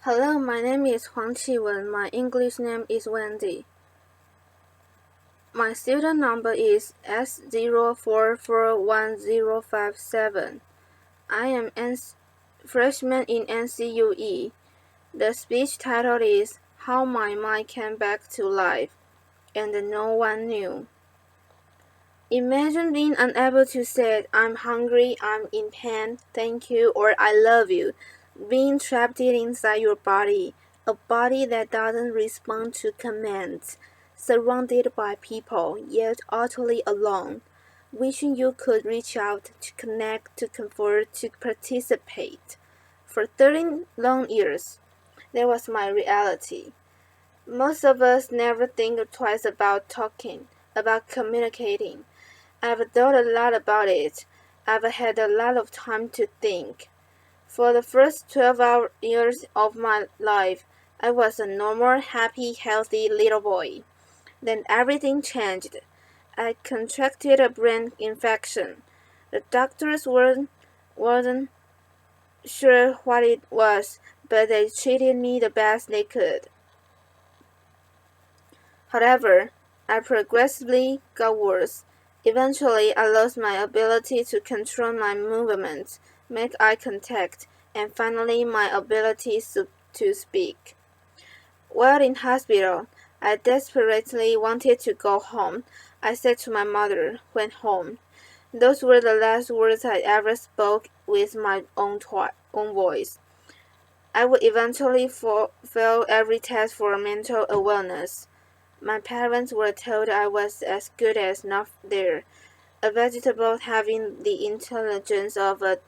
Hello, my name is Huang Qiwen. My English name is Wendy. My student number is S04411057. I am freshman in NCUE. The speech title is How My Mind Came Back to Life, and no one knew. Imagine being unable to say, I'm hungry, I'm in pain, thank you, or I love you. Being trapped inside your body, a body that doesn't respond to commands, surrounded by people, yet utterly alone. Wishing you could reach out, to connect, to comfort, to participate. For 13 long years, that was my reality. Most of us never think twice about talking, about communicating. I've thought a lot about it. I've had a lot of time to think. For the first 12 years of my life, I was a normal, happy, healthy little boy. Then everything changed. I contracted a brain infection. The doctors weren't sure what it was, but they treated me the best they could. However, I progressively got worse. Eventually, I lost my ability to control my movements, make eye contact, and finally my ability to speak. While in hospital, I desperately wanted to go home. I said to my mother, "Went home." Those were the last words I ever spoke with my own voice. I would eventually fail every test for mental awareness. My parents were told I was as good as not there, a vegetable having the intelligence of a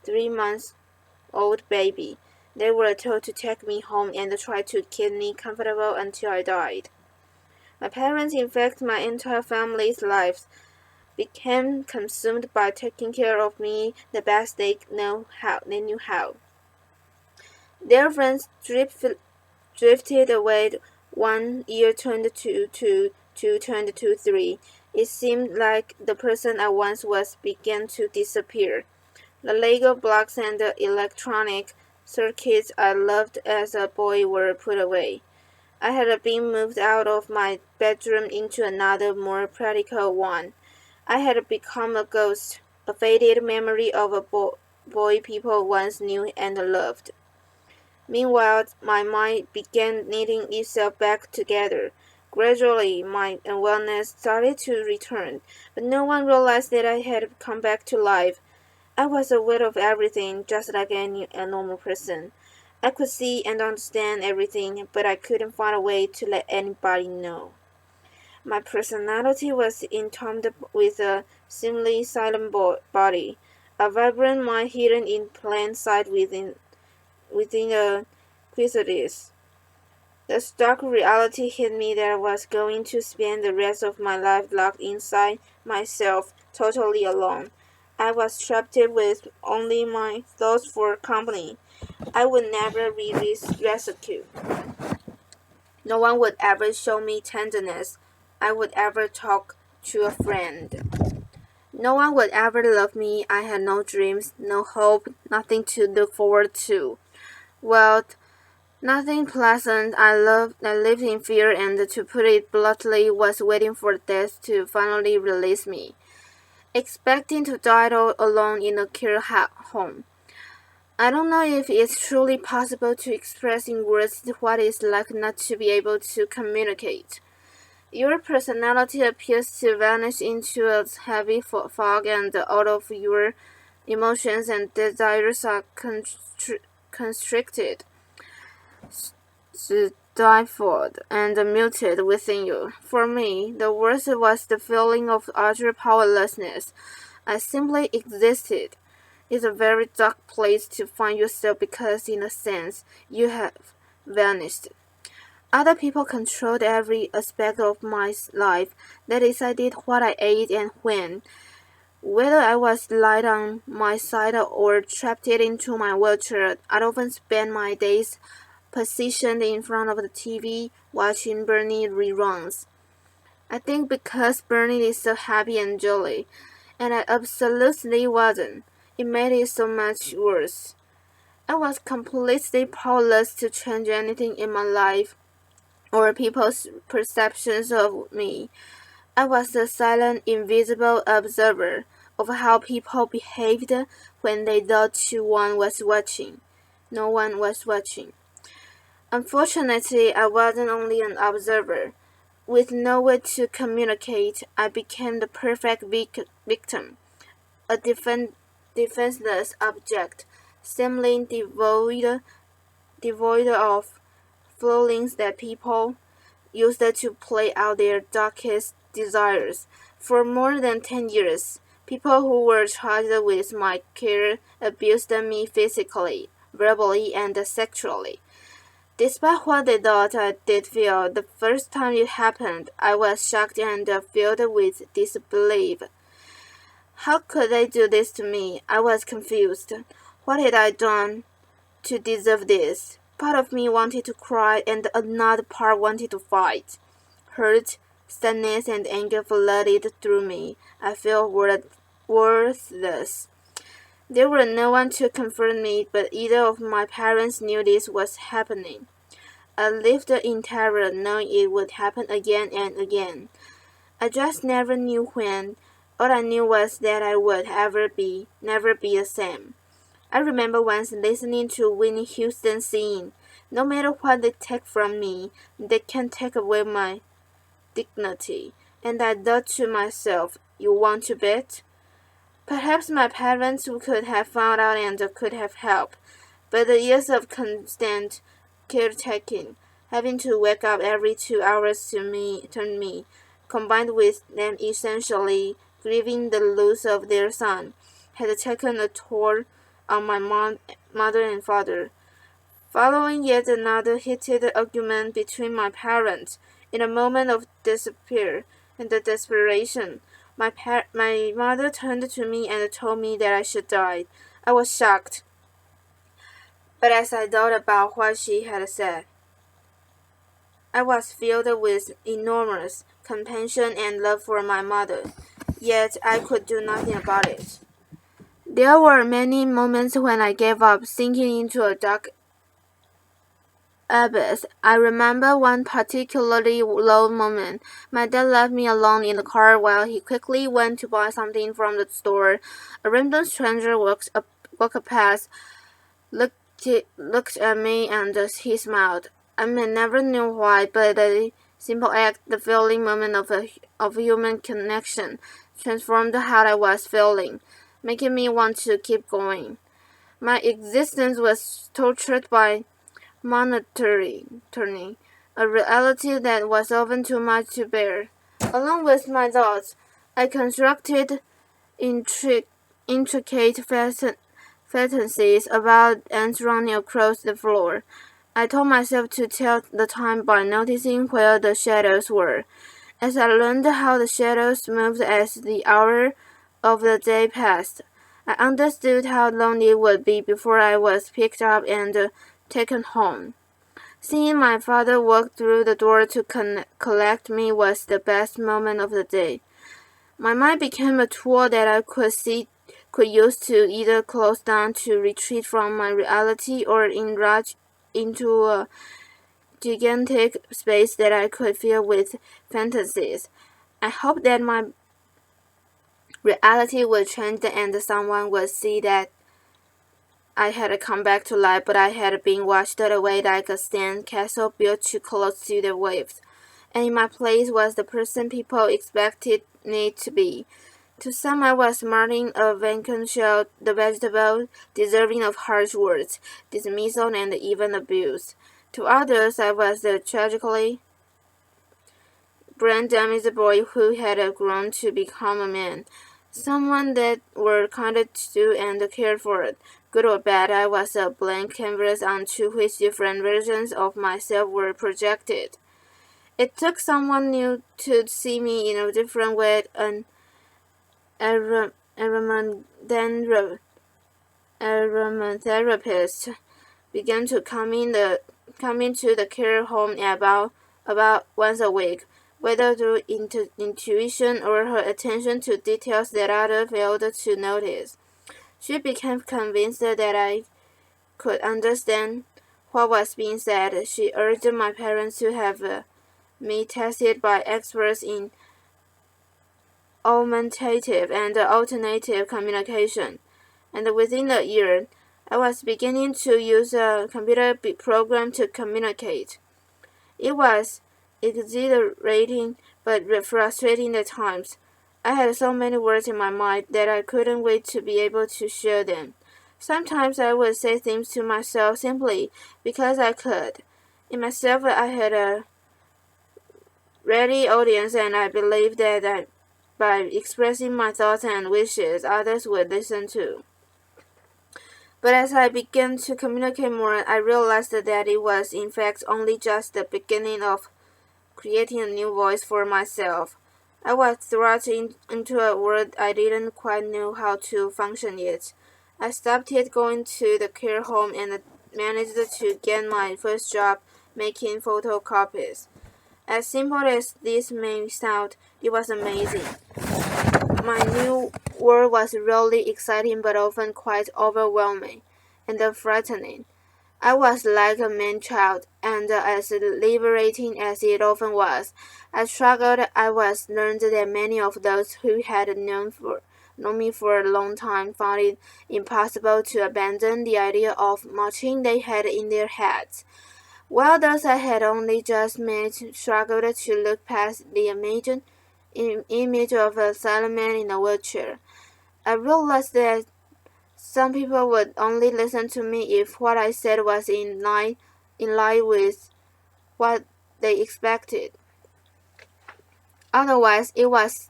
3-month-old baby. They were told to take me home and try to keep me comfortable until I died. My parents, in fact my entire family's lives, became consumed by taking care of me the best they knew how. Their friends drifted away. 1 year turned to 2, 2 turned to 3. It seemed like the person I once was began to disappear. The Lego blocks and the electronic circuits I loved as a boy were put away. I had been moved out of my bedroom into another, more practical one. I had become a ghost, a faded memory of a boy people once knew and loved. Meanwhile, my mind began knitting itself back together. Gradually, my awareness started to return, but no one realized that I had come back to life. I was aware of everything, just like a normal person. I could see and understand everything, but I couldn't find a way to let anybody know. My personality was entombed with a seemingly silent body, a vibrant mind hidden in plain sight within a Pistorius. The stark reality hit me that I was going to spend the rest of my life locked inside myself, totally alone. I was trapped with only my thoughts for company. I would never be rescued. No one would ever show me tenderness. I would ever talk to a friend. No one would ever love me. I had no dreams, no hope, nothing to look forward to. Well, nothing pleasant. I lived in fear, and to put it bluntly, was waiting for death to finally release me, expecting to die all alone in a care home. I don't know if it's truly possible to express in words what it's like not to be able to communicate. Your personality appears to vanish into a heavy fog, and all of your emotions and desires are constricted, stifled, and muted within you. For me, the worst was the feeling of utter powerlessness. I simply existed. It's a very dark place to find yourself because, in a sense, you have vanished. Other people controlled every aspect of my life. They decided what I ate and when. Whether I was lying on my side or trapped into my wheelchair, I'd often spend my days positioned in front of the TV watching Bernie reruns. I think because Bernie is so happy and jolly, and I absolutely wasn't, it made it so much worse. I was completely powerless to change anything in my life or people's perceptions of me. I was the silent, invisible observer of how people behaved when they thought no one was watching. Unfortunately, I wasn't only an observer. With no way to communicate, I became the perfect victim, a defenseless object, seemingly devoid of feelings that people used to play out their darkest desires. For more than 10 years, people who were charged with my care abused me physically, verbally, and sexually. Despite what they thought I did feel, the first time it happened, I was shocked and filled with disbelief. How could they do this to me? I was confused. What had I done to deserve this? Part of me wanted to cry and another part wanted to fight. Hurt, sadness, and anger flooded through me. I felt worthless. There was no one to comfort me, but either of my parents knew this was happening. I lived in terror, knowing it would happen again and again. I just never knew when. All I knew was that I would never be the same. I remember once listening to Whitney Houston sing, "No matter what they take from me, they can't take away my dignity." And I thought to myself, you want to bet? Perhaps my parents could have found out and could have helped, but the years of constant caretaking, having to wake up every 2 hours to me, combined with them essentially grieving the loss of their son, had taken a toll on my mother and father. Following yet another heated argument between my parents, in a moment of despair and desperation, my mother turned to me and told me that I should die. I was shocked, but as I thought about what she had said, I was filled with enormous compassion and love for my mother, yet I could do nothing about it. There were many moments when I gave up, sinking into a dark abyss. I remember one particularly low moment. My dad left me alone in the car while he quickly went to buy something from the store. A random stranger walked past, looked at me, and he smiled. I may never knew why, but the simple act, the feeling moment of human connection, transformed how I was feeling, making me want to keep going. My existence was tortured by monitoring, a reality that was often too much to bear. Along with my thoughts, I constructed intricate fantasies about ants running across the floor. I told myself to tell the time by noticing where the shadows were. As I learned how the shadows moved as the hour of the day passed, I understood how long it would be before I was picked up and taken home. Seeing my father walk through the door to collect me was the best moment of the day. My mind became a tool that I could use to either close down to retreat from my reality or enlarge into a gigantic space that I could fill with fantasies. I hope that my reality would change and someone would see that I had come back to life, but I had been washed away like a sand castle built too close to the waves. And in my place was the person people expected me to be. To some I was Martin of Vancouver, the vegetable, deserving of harsh words, dismissal, and even abuse. To others I was the tragically brain damaged boy who had grown to become a man. Someone that were kind to and cared for. Good or bad, I was a blank canvas onto which different versions of myself were projected. It took someone new to see me in a different way, an aromatherapist began to come into the care home about once a week, whether through intuition or her attention to details that others failed to notice. She became convinced that I could understand what was being said, she urged my parents to have me tested by experts in augmentative and alternative communication, and within a year, I was beginning to use a computer program to communicate. It was exhilarating but frustrating at times. I had so many words in my mind that I couldn't wait to be able to share them. Sometimes I would say things to myself simply because I could. In myself, I had a ready audience, and I believed that by expressing my thoughts and wishes, others would listen too. But as I began to communicate more, I realized that it was in fact only just the beginning of creating a new voice for myself. I was thrust into a world I didn't quite know how to function yet. I stopped going to the care home and managed to get my first job making photocopies. As simple as this may sound, it was amazing. My new world was really exciting but often quite overwhelming and frightening. I was like a man-child, and as liberating as it often was, I struggled. I learned that many of those who had known me for a long time found it impossible to abandon the idea of marching they had in their heads, while those I had only just met struggled to look past the image of a silent man in a wheelchair. I realized that some people would only listen to me if what I said was in line with what they expected. Otherwise, it was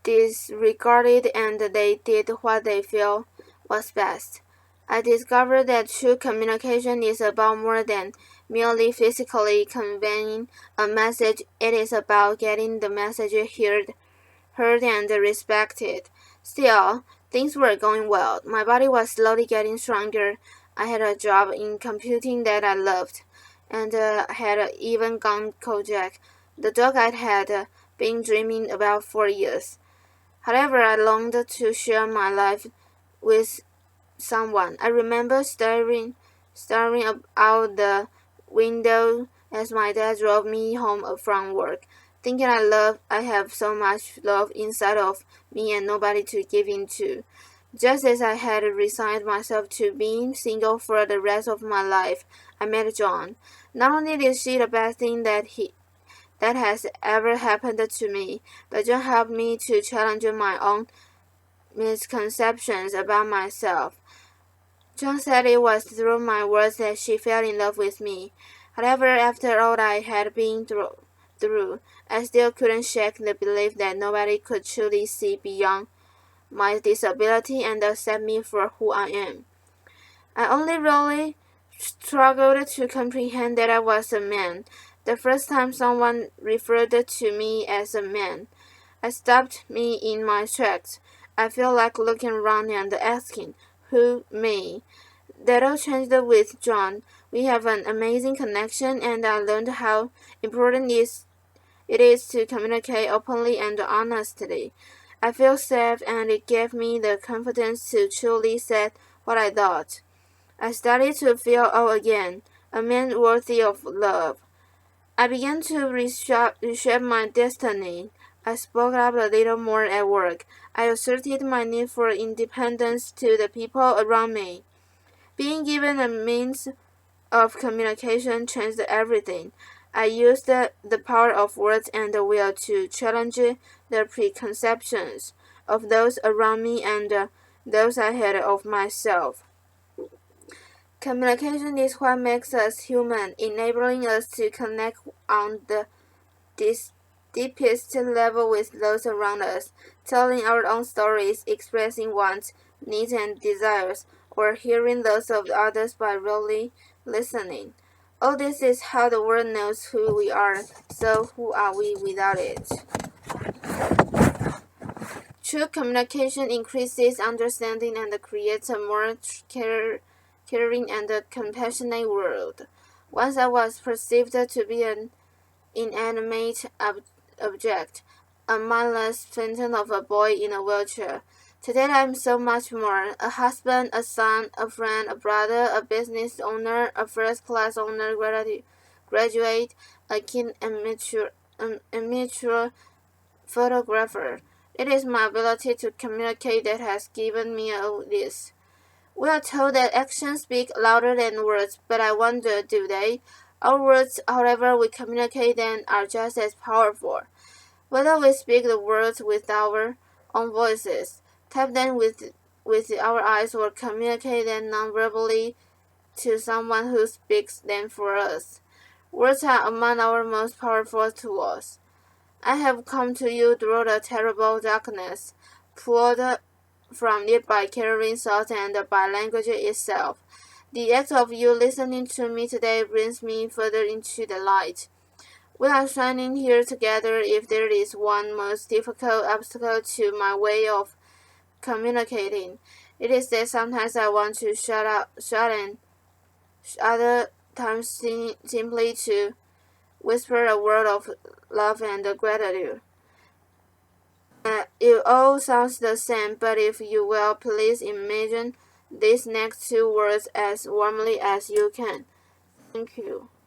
disregarded and they did what they felt was best. I discovered that true communication is about more than merely physically conveying a message. It is about getting the message heard and respected. Still, things were going well. My body was slowly getting stronger. I had a job in computing that I loved, and had even gone Kojak, the dog I had been dreaming about for years. However, I longed to share my life with someone. I remember staring out the window as my dad drove me home from work, thinking I have so much love inside of me and nobody to give in to. Just as I had resigned myself to being single for the rest of my life, I met John. Not only is she the best thing that has ever happened to me, but John helped me to challenge my own misconceptions about myself. John said it was through my words that she fell in love with me. However, after all I had been through, I still couldn't shake the belief that nobody could truly see beyond my disability and accept me for who I am. I only really struggled to comprehend that I was a man. The first time someone referred to me as a man, I stopped me in my tracks. I felt like looking around and asking, who, me? That all changed with John. We have an amazing connection, and I learned how important it is to communicate openly and honestly. I feel safe, and it gave me the confidence to truly say what I thought. I started to feel all again, a man worthy of love. I began to reshape my destiny. I spoke up a little more at work. I asserted my need for independence to the people around me. Being given a means of communication changed everything. I used the power of words and the will to challenge the preconceptions of those around me and those I had of myself. Communication is what makes us human, enabling us to connect on the deepest level with those around us, telling our own stories, expressing wants, needs, and desires, or hearing those of others by really listening. All this is how the world knows who we are, so who are we without it? True communication increases understanding and creates a more caring and compassionate world. Once I was perceived to be an inanimate object, a mindless phantom of a boy in a wheelchair. Today I'm so much more. A husband, a son, a friend, a brother, a business owner, a first-class honor graduate, a keen amateur photographer. It is my ability to communicate that has given me all this. We are told that actions speak louder than words, but I wonder, do they? Our words, however we communicate them, are just as powerful. Whether we speak the words with our own voices, type them with our eyes, or communicate them non-verbally to someone who speaks them for us, words are among our most powerful tools. I have come to you through the terrible darkness, pulled from it by carrying thought and by language itself. The act of you listening to me today brings me further into the light. We are shining here together. If there is one most difficult obstacle to my way of communicating, it is that sometimes I want to shut in, other times simply to whisper a word of love and gratitude. It all sounds the same, but if you will, please imagine these next two words as warmly as you can. Thank you.